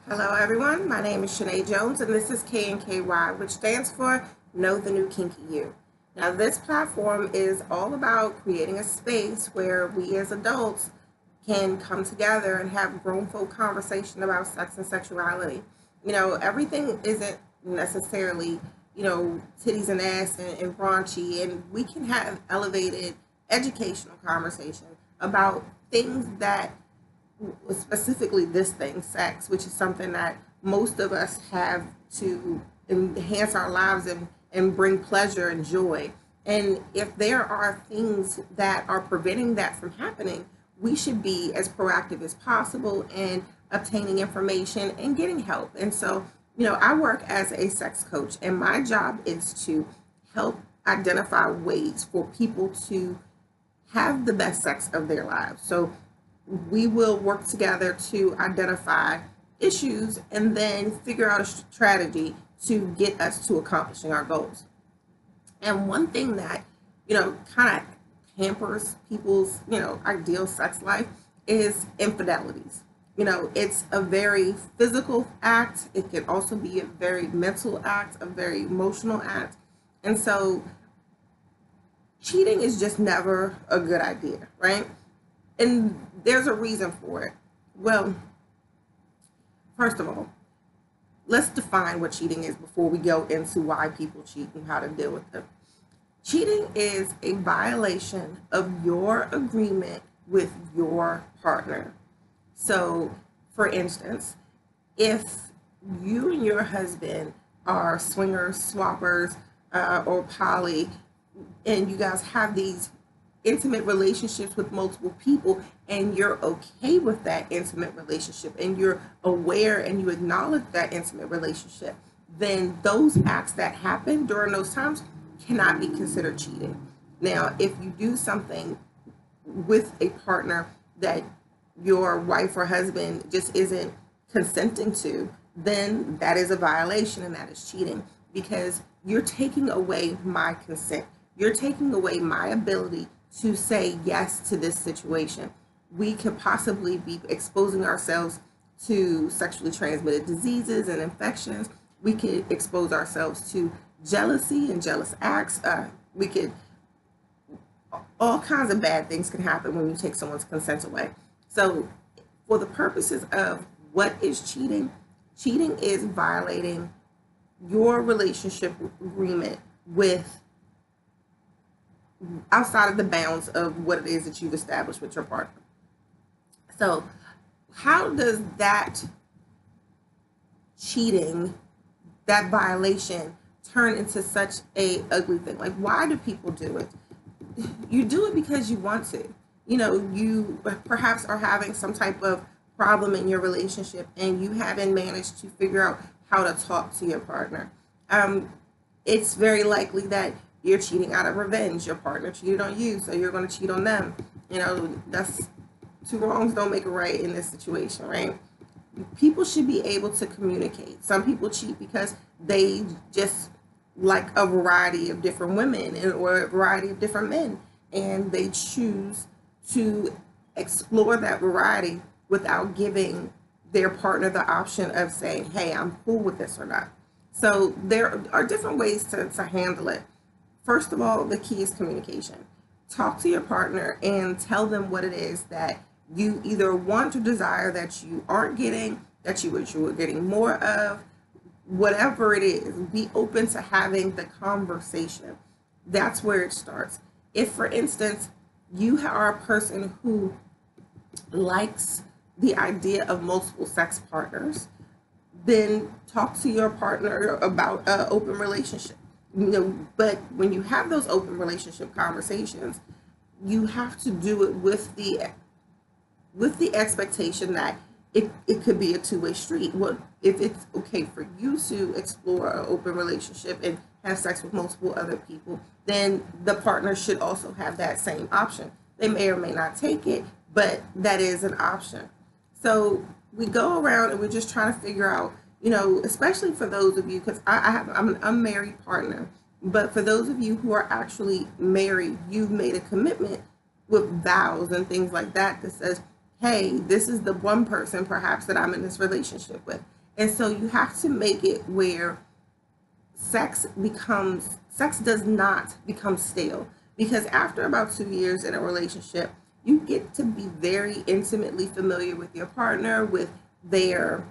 Hello, everyone. My name is Shani Jones, and this is KNKY, which stands for Know the New Kinky You. Now, this platform is all about creating a space where we as adults can come together and have grown folk conversation about sex and sexuality. Everything isn't necessarily, titties and ass and raunchy, and we can have elevated educational conversation about things that specifically this thing, sex, which is something that most of us have to enhance our lives and bring pleasure and joy. And if there are things that are preventing that from happening, we should be as proactive as possible in obtaining information and getting help. And so, I work as a sex coach, and my job is to help identify ways for people to have the best sex of their lives. So we will work together to identify issues and then figure out a strategy to get us to accomplishing our goals. And one thing that, kind of hampers people's, ideal sex life is infidelities. It's a very physical act. It can also be a very mental act, a very emotional act. And so cheating is just never a good idea, right? And there's a reason for it. Well, first of all, let's define what cheating is before we go into why people cheat and how to deal with it. Cheating is a violation of your agreement with your partner. So, for instance, if you and your husband are swingers, swappers, or poly, and you guys have these intimate relationships with multiple people, and you're okay with that intimate relationship, and you're aware and you acknowledge that intimate relationship, then those acts that happen during those times cannot be considered cheating. Now, if you do something with a partner that your wife or husband just isn't consenting to, then that is a violation and that is cheating, because you're taking away my consent. You're taking away my ability to say yes to this situation. We could possibly be exposing ourselves to sexually transmitted diseases and infections. We could expose ourselves to jealousy and jealous acts. All kinds of bad things can happen when you take someone's consent away. So, for the purposes of what is cheating, cheating is violating your relationship agreement with outside of the bounds of what it is that you've established with your partner. So, how does that cheating, that violation, turn into such a ugly thing? Like, why do people do it? You do it because you want to. You perhaps are having some type of problem in your relationship and you haven't managed to figure out how to talk to your partner. It's very likely that you're cheating out of revenge. Your partner cheated on you, so you're going to cheat on them. That's two wrongs don't make a right in this situation, right? People should be able to communicate. Some people cheat because they just like a variety of different women or a variety of different men, and they choose to explore that variety without giving their partner the option of saying, hey, I'm cool with this or not. So there are different ways to handle it. First of all, the key is communication. Talk to your partner and tell them what it is that you either want or desire that you aren't getting, that you wish you were getting more of, whatever it is. Be open to having the conversation. That's where it starts. If, for instance, you are a person who likes the idea of multiple sex partners, then talk to your partner about an open relationship. But when you have those open relationship conversations, you have to do it with the expectation that it could be a two-way street. Well, if it's okay for you to explore an open relationship and have sex with multiple other people, then the partner should also have that same option. They may or may not take it, but that is an option. So we go around and we're just trying to figure out, especially for those of you, because I'm an unmarried partner, but for those of you who are actually married, you've made a commitment with vows and things like that that says, hey, this is the one person perhaps that I'm in this relationship with. And so you have to make it where sex does not become stale, because after about 2 years in a relationship, you get to be very intimately familiar with your partner, with their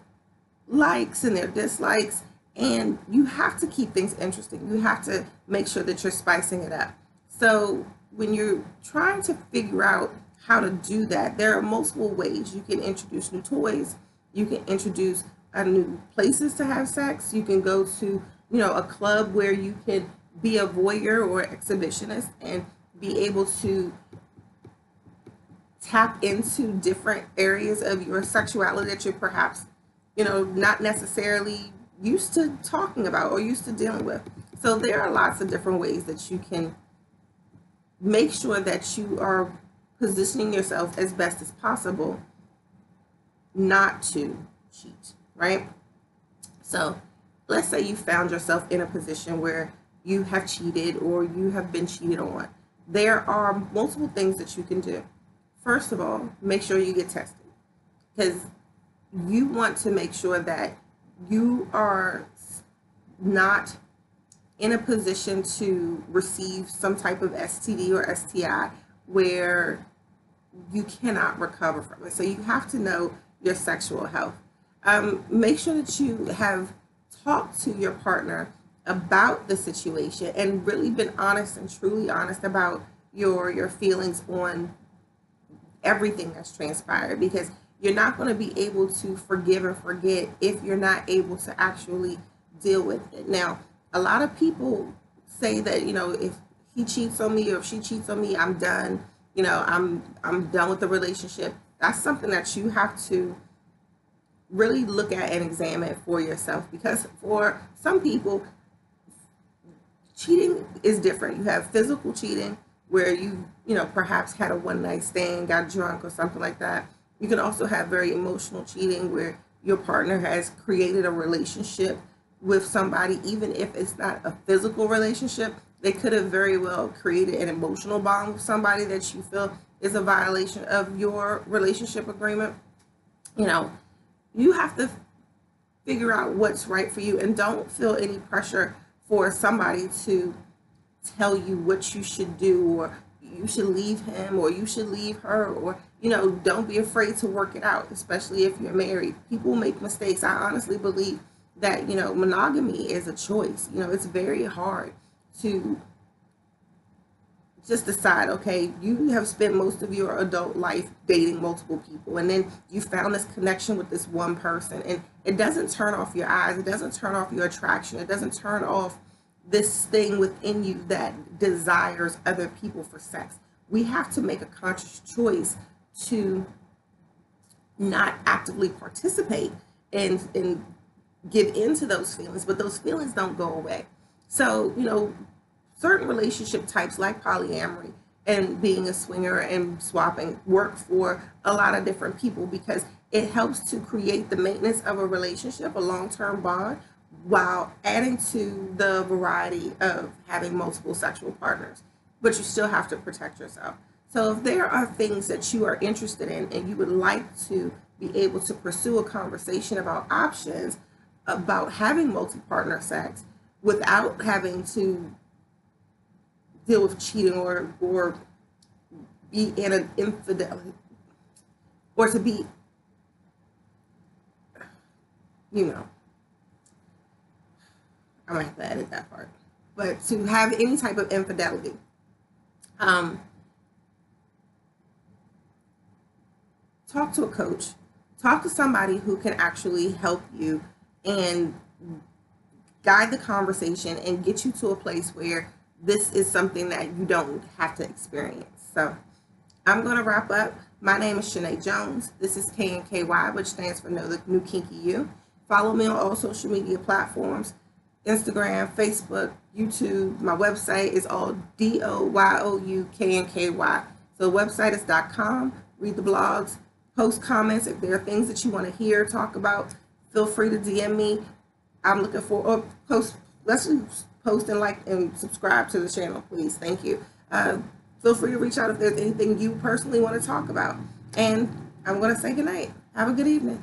likes and their dislikes, and you have to keep things interesting. You have to make sure that you're spicing it up. So when you're trying to figure out how to do that, there are multiple ways. You can introduce new toys, you can introduce new places to have sex, you can go to a club where you can be a voyeur or exhibitionist and be able to tap into different areas of your sexuality that you're perhaps not necessarily used to talking about or used to dealing with. So there are lots of different ways that you can make sure that you are positioning yourself as best as possible not to cheat, right? So let's say you found yourself in a position where you have cheated or you have been cheated on. There are multiple things that you can do. First of all, make sure you get tested, because you want to make sure that you are not in a position to receive some type of STD or STI where you cannot recover from it. So you have to know your sexual health. Make sure that you have talked to your partner about the situation and really been honest and truly honest about your feelings on everything that's transpired, because you're not going to be able to forgive and forget if you're not able to actually deal with it. Now, a lot of people say that, if he cheats on me or if she cheats on me, I'm done. I'm done with the relationship. That's something that you have to really look at and examine for yourself, because for some people, cheating is different. You have physical cheating where you perhaps had a one night stand, got drunk or something like that. You can also have very emotional cheating where your partner has created a relationship with somebody, even if it's not a physical relationship. They could have very well created an emotional bond with somebody that you feel is a violation of your relationship agreement. You have to figure out what's right for you, and don't feel any pressure for somebody to tell you what you should do, or you should leave him or you should leave her, or don't be afraid to work it out, especially if you're married. People make mistakes. I honestly believe that monogamy is a choice. It's very hard to just decide, okay, you have spent most of your adult life dating multiple people, and then you found this connection with this one person, and it doesn't turn off your eyes, it doesn't turn off your attraction, it doesn't turn off this thing within you that desires other people for sex. We have to make a conscious choice to not actively participate and give into those feelings, but those feelings don't go away. So, certain relationship types like polyamory and being a swinger and swapping work for a lot of different people, because it helps to create the maintenance of a relationship, a long-term bond, while adding to the variety of having multiple sexual partners. But you still have to protect yourself. So if there are things that you are interested in and you would like to be able to pursue a conversation about options about having multi-partner sex without having to deal with cheating or be in an infidelity, or to be, I might have to edit that part, but to have any type of infidelity, talk to a coach, talk to somebody who can actually help you and guide the conversation and get you to a place where this is something that you don't have to experience. So I'm going to wrap up. My name is Shani Jones. This is KNKY, which stands for Know the New Kinky You. Follow me on all social media platforms, Instagram, Facebook, YouTube. My website is all DOYOUKNKY. So the website is .com. Read the blogs, post comments. If there are things that you want to hear, talk about, feel free to DM me. I'm looking for, or post, let's post and like and subscribe to the channel, please. Thank you. Feel free to reach out if there's anything you personally want to talk about. And I'm going to say goodnight. Have a good evening.